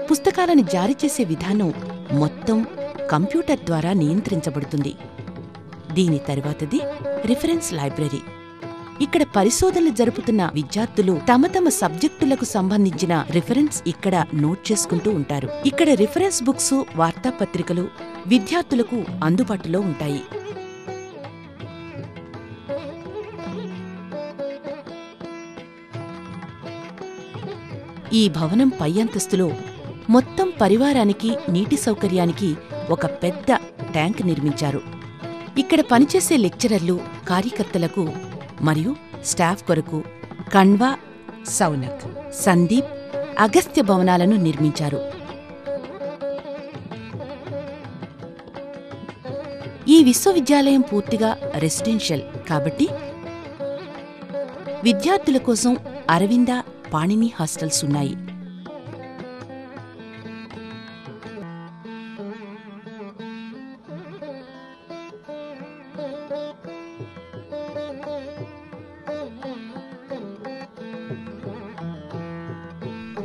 పుస్తకాలను జారీ చేసే విధానం మొత్తం కంప్యూటర్ ద్వారా నియంత్రించబడుతుంది. దీని తరువాతది రిఫరెన్స్ లైబ్రరీ. ఇక్కడ పరిశోధనలు జరుపుతున్న విద్యార్థులు తమ తమ సబ్జెక్టులకు సంబంధించిన రిఫరెన్స్ ఇక్కడ నోట్ చేసుకుంటూ ఉంటారు. ఇక్కడ రిఫరెన్స్ బుక్స్, వార్తాపత్రికలు విద్యార్థులకు అందుబాటులో ఉంటాయి. ఈ భవనం పై అంతస్తులో మొత్తం పరివారానికి నీటి సౌకర్యానికి ఒక పెద్ద ట్యాంక్ నిర్మించారు. ఇక్కడ పనిచేసే లెక్చరర్లు, కార్యకర్తలకు మరియు స్టాఫ్ కొరకు కణ్వా, సౌనక్, సందీప్, అగస్త్య భవనాలను నిర్మించారు. ఈ విశ్వవిద్యాలయం పూర్తిగా రెసిడెన్షియల్ కాబట్టి విద్యార్థుల కోసం అరవింద, పాణిని హాస్టల్స్ ఉన్నాయి.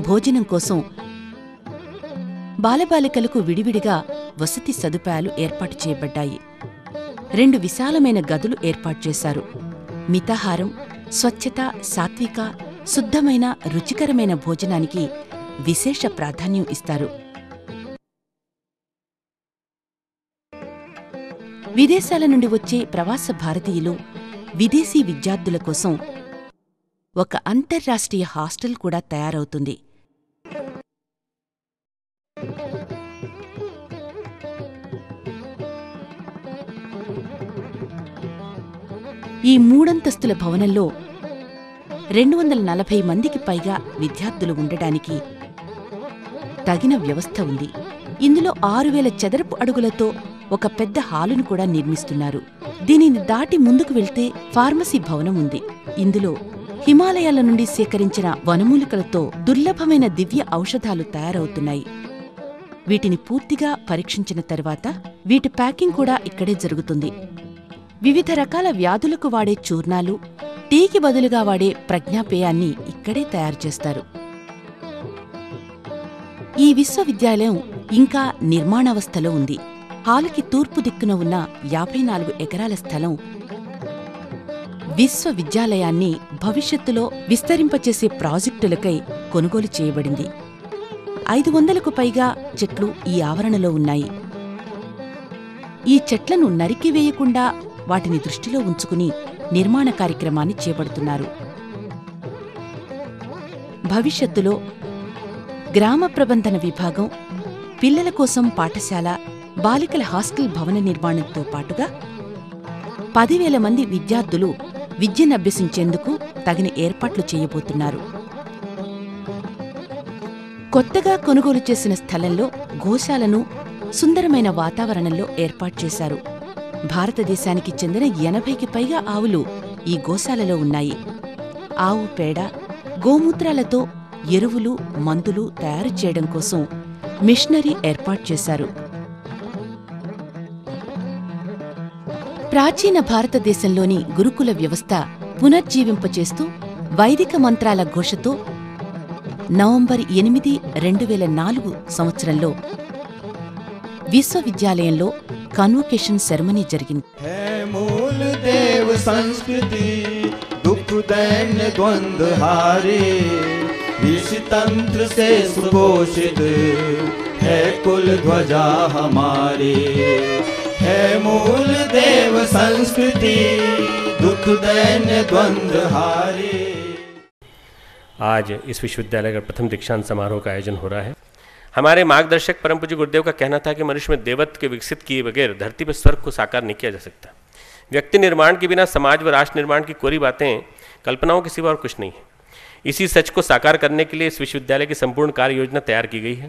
భోజనం కోసం బాలబాలికలకు విడివిడిగా వసతి సదుపాయాలు ఏర్పాటు చేయబడ్డాయి. 2 విశాలమైన గదులు ఏర్పాటు చేశారు. మితాహారం, స్వచ్ఛత, సాత్విక, శుద్ధమైన, రుచికరమైన భోజనానికి విశేష ప్రాధాన్యం ఇస్తారు. విదేశాల నుండి వచ్చే ప్రవాస భారతీయులు, విదేశీ విద్యార్థుల కోసం ఒక అంతర్రాష్ట్రీయ హాస్టల్ కూడా తయారవుతుంది. ఈ 3 అంతస్తుల భవనంలో 240 మందికి పైగా విద్యార్థులు ఉండడానికి తగిన వ్యవస్థ ఉంది. ఇందులో 6000 చదరపు అడుగులతో ఒక పెద్ద హాలును కూడా నిర్మిస్తున్నారు. దీనిని దాటి ముందుకు వెళ్తే ఫార్మసీ భవనం ఉంది. ఇందులో హిమాలయాల నుండి సేకరించిన వనమూలికలతో దుర్లభమైన దివ్య ఔషధాలు తయారవుతున్నాయి. వీటిని పూర్తిగా పరీక్షించిన తర్వాత వీటి ప్యాకింగ్ కూడా ఇక్కడే జరుగుతుంది. వివిధ రకాల వ్యాధులకు వాడే చూర్ణాలు, టీకి బదులుగా వాడే ప్రజ్ఞాపేయాన్ని ఇక్కడే తయారు చేస్తారు. ఈ విశ్వవిద్యాలయం ఇంకా నిర్మాణావస్థలో ఉంది. హాలుకి తూర్పు దిక్కున ఉన్న 54 ఎకరాల స్థలం విశ్వవిద్యాలయాన్ని భవిష్యత్తులో విస్తరింపచేసే ప్రాజెక్టులకై కొనుగోలు చేయబడింది. 500కు పైగా చెట్లు ఈ ఆవరణలో ఉన్నాయి. ఈ చెట్లను నరికివేయకుండా వాటిని దృష్టిలో ఉంచుకుని నిర్మాణ కార్యక్రమాన్ని చేపడుతున్నారు. భవిష్యత్తులో గ్రామ ప్రబంధన విభాగం, పిల్లల కోసం పాఠశాల, బాలికల హాస్టల్ భవన నిర్మాణంతో పాటుగా 10,000 మంది విద్యార్థులు విద్యనభ్యసించేందుకు తగిన ఏర్పాట్లు చేయబోతున్నారు. కొత్తగా కొనుగోలు చేసిన స్థలంలో గోశాలను సుందరమైన వాతావరణంలో ఏర్పాటు చేశారు. భారతదేశానికి చెందిన 80కి పైగా ఆవులు ఈ గోశాలలో ఉన్నాయి. ఆవు పేడ, గోమూత్రాలతో ఎరువులు, మందులు తయారు చేయడం కోసం మిషనరీ ఏర్పాటు చేశారు. ప్రాచీన భారతదేశంలోని గురుకుల వ్యవస్థ పునర్జీవింపచేస్తూ వైదిక మంత్రాల ఘోషతో నవంబర్ 8, 2004 సంవత్సరంలో విశ్వవిద్యాలయంలో కన్వొకేషన్ సెరమనీ జరిగింది. మూల దేవ సంస్కృతి దుఃఖ दैन्य द्वंद्व हारे ऋषि तंत्र से सुघोषित है कुल ध्वजा हमारे है मूल देव संस्कृति दुःख दैन्य द्वंद्व हारे। आज इस विश्वविद्यालय का प्रथम दीक्षांत समारोह का आयोजन हो रहा है। हमारे मार्गदर्शक परम पूज्य गुरुदेव का कहना था कि मनुष्य में देवत्व के विकसित किए बगैर धरती पर स्वर्ग को साकार नहीं किया जा सकता। व्यक्ति निर्माण के बिना समाज व राष्ट्र निर्माण की कोरी बातें कल्पनाओं के सिवा और कुछ नहीं है। इसी सच को साकार करने के लिए इस विश्वविद्यालय की संपूर्ण कार्य योजना तैयार की गई है।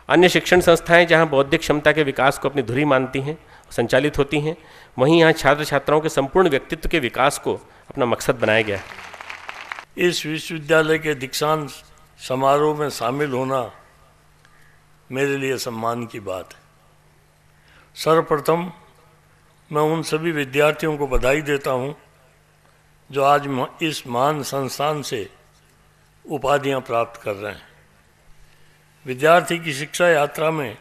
अन्य शिक्षण संस्थाएं जहां बौद्धिक क्षमता के विकास को अपनी धुरी मानती हैं और संचालित होती हैं, वहीं यहाँ छात्र छात्राओं के संपूर्ण व्यक्तित्व के विकास को अपना मकसद बनाया गया है। इस विश्वविद्यालय के दीक्षांत समारोह में शामिल होना मेरे लिए सम्मान की बात है। सर्वप्रथम मैं उन सभी विद्यार्थियों को बधाई देता हूँ जो आज इस महान संस्थान से उपाधियाँ प्राप्त कर रहे हैं। विद्यार्थी की शिक्षा यात्रा में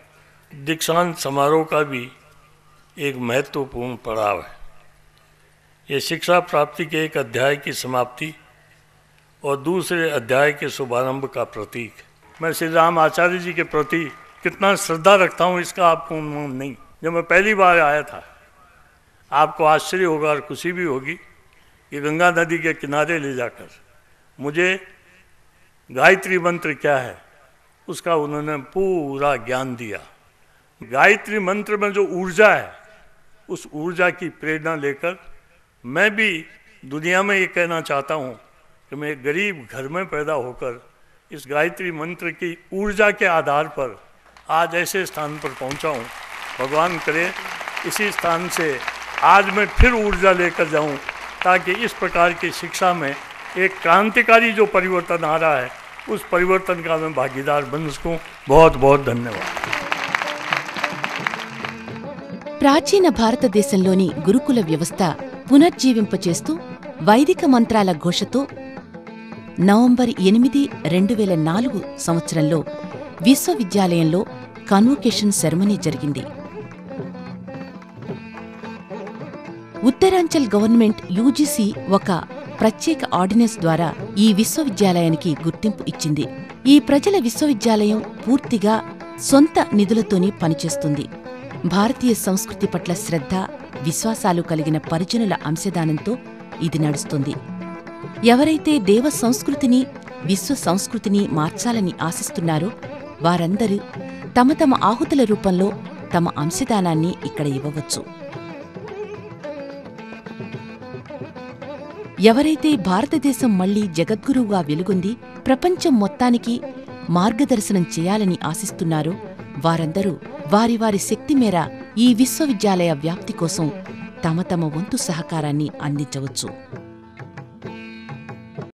दीक्षांत समारोह का भी एक महत्वपूर्ण पड़ाव है। ये शिक्षा प्राप्ति के एक अध्याय की समाप्ति और दूसरे अध्याय के शुभारंभ का प्रतीक। मैं श्री राम आचार्य जी के प्रति कितना श्रद्धा रखता हूँ इसका आपको अनुमान नहीं। जब मैं पहली बार आया था, आपको आश्चर्य होगा और खुशी भी होगी कि गंगा नदी के किनारे ले जाकर मुझे गायत्री मंत्र क्या है उसका उन्होंने पूरा ज्ञान दिया। गायत्री मंत्र में जो ऊर्जा है, उस ऊर्जा की प्रेरणा लेकर मैं भी दुनिया में ये कहना चाहता हूँ कि मैं गरीब घर में पैदा होकर इस गायत्री मंत्र की ऊर्जा के आधार पर आज ऐसे स्थान पर पहुँचा हूँ। भगवान करे इसी स्थान से आज मैं फिर ऊर्जा लेकर जाऊँ, ताकि इस प्रकार की शिक्षा में एक क्रांतिकारी जो परिवर्तन आ रहा है उस परिवर्तन का मैं भागीदार बन सकूँ। बहुत बहुत धन्यवाद। ప్రాచీన భారతదేశంలోని గురుకుల వ్యవస్థ పునర్జీవింపచేస్తూ వైదిక మంత్రాల ఘోషతో నవంబర్ 8, 2004 సంవత్సరంలో విశ్వవిద్యాలయంలో కన్వొకేషన్ సెరమనీ జరిగింది. ఉత్తరాంచల్ గవర్నమెంట్ యూజీసీ ఒక ప్రత్యేక ఆర్డినెన్స్ ద్వారా ఈ విశ్వవిద్యాలయానికి గుర్తింపు ఇచ్చింది. ఈ ప్రజల విశ్వవిద్యాలయం పూర్తిగా సొంత నిధులతోనే పనిచేస్తుంది. భారతీయ సంస్కృతి పట్ల శ్రద్ధ, విశ్వాసాలు కలిగిన పరిజనుల అంశదానంతో ఇది నడుస్తుంది. ఎవరైతే దేవ సంస్కృతిని, విశ్వ సంస్కృతిని మార్చాలని ఆశిస్తున్నారో వారందరూ తమ తమ ఆహుతుల రూపంలో తమ అంశదానాన్ని ఇక్కడ ఇవ్వవచ్చు. ఎవరైతే భారతదేశం మళ్లీ జగద్గురువుగా వెలుగొంది ప్రపంచం మొత్తానికి మార్గదర్శనం చేయాలని ఆశిస్తున్నారో వారందరూ వారి వారి శక్తి మేర ఈ విశ్వవిద్యాలయ వ్యాప్తి కోసం తమ తమ వంతు సహకారాన్ని అందించవచ్చు.